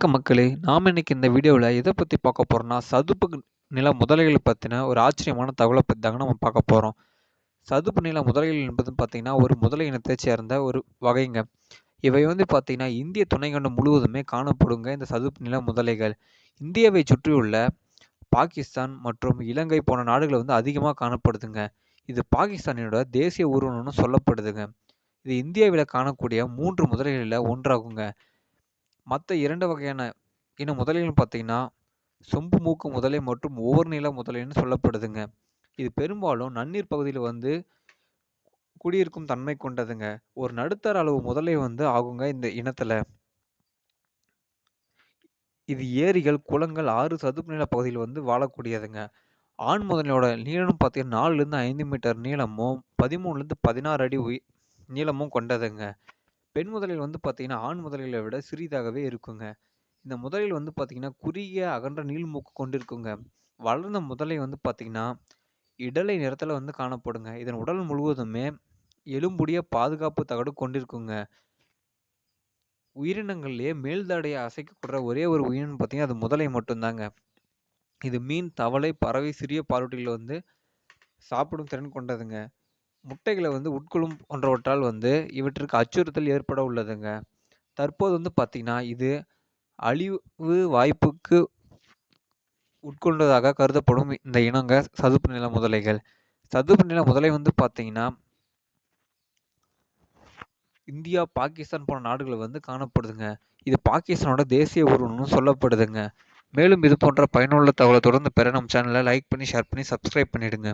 வணக்கம் மக்களே! நாம இன்னைக்கு இந்த வீடியோவுல எத பத்தி பார்க்க போறோம்னா, சதுப்பு நில முதலைகள பத்தின ஒரு ஆச்சரியமான தகவல பத்தி தாங்க நம்ம பார்க்க போறோம். சதுப்பு நில முதலைகள் என்பது பார்த்தீங்கன்னா, ஒரு முதலை இனத்தைச் சேர்ந்த ஒரு வகைங்க. இவை வந்து பார்த்தீங்கன்னா, இந்திய துணைக்கண்டம் முழுவதுமே காணப்படுங்க இந்த சதுப்பு நில முதலைகள். இந்தியாவைச் சுற்றியுள்ள பாகிஸ்தான் மற்றும் இலங்கை போன்ற நாடுகள்ல வந்து அதிகமா காணப்படுதுங்க. இது பாகிஸ்தானினோட தேசிய ஊர்வனம்னு சொல்லப்படுதுங்க. இது இந்தியாவில காணக்கூடிய 3 முதலைகள்ல ஒன்றாகுங்க. மத்த 2 வகையான முதலைகள்னு பார்த்தீங்கன்னா, சொம்பு மூக்கு முதலை மற்றும் ஓர்நில முதலைன்னு சொல்லப்படுதுங்க. இது பெரும்பாலும் நன்னீர் பகுதியில வந்து குடியிருக்கும் தன்மை கொண்டதுங்க. ஒரு நடுத்தர அளவு முதலை வந்து ஆகுங்க இந்த இனத்துல. இது ஏரிகள், குளங்கள், ஆறு, சதுப்பு நில பகுதியில வந்து வாழக்கூடியதுங்க. ஆண் முதலையோட நீளம்னு பார்த்தீங்கன்னா 4லிருந்து 5 மீட்டர் நீளமும், 13லிருந்து 16 அடி நீளமும் கொண்டதுங்க. பெண் முதலைகள் வந்து பார்த்தீங்கன்னா, ஆண் முதலைகளை விட சிறிதாகவே இருக்குங்க. இந்த முதலைகள் வந்து பார்த்தீங்கன்னா, குறுகிய அகன்ற நீள்மூக்கு கொண்டிருக்குங்க. வளர்ந்த முதலை வந்து பார்த்தீங்கன்னா, இடலை நிறத்தில வந்து காணப்படுங்க. இதன் உடல் முழுவதுமே எலும்புடைய பாதுகாப்பு தகடு கொண்டிருக்குங்க. உயிரினங்கள்லயே மேல் தாடைய அசைக்கக்கூடிய ஒரே ஒரு உயிரினம் பார்த்தீங்கன்னா, அது முதலை மட்டும் தாங்க. இது மீன், தவளை, பறவை, சிறிய பாலூட்டிகள வந்து சாப்பிடும் திறன் கொண்டதுங்க. முட்டைகள வந்து உட்கொள்ளும் போன்றவற்றால் வந்து இவற்றிற்கு அச்சுறுத்தல் ஏற்பட உள்ளதுங்க. தற்போது வந்து பார்த்தீங்கன்னா, இது அழிவு வாய்ப்புக்கு உட்கொண்டதாக கருதப்படும் இந்த இனங்க சதுப்பு நில முதலைகள். சதுப்பு நில முதலை வந்து பார்த்தீங்கன்னா, இந்தியா, பாகிஸ்தான் போன்ற நாடுகள்ல வந்து காணப்படுதுங்க. இது பாகிஸ்தானோட தேசிய ஊர்வனம்னு சொல்லப்படுதுங்க. மேலும் இது போன்ற பயனுள்ள தகவல தொடர்ந்து பெற நம்ம சேனல லைக் பண்ணி, ஷேர் பண்ணி, சப்ஸ்கிரைப் பண்ணிடுங்க.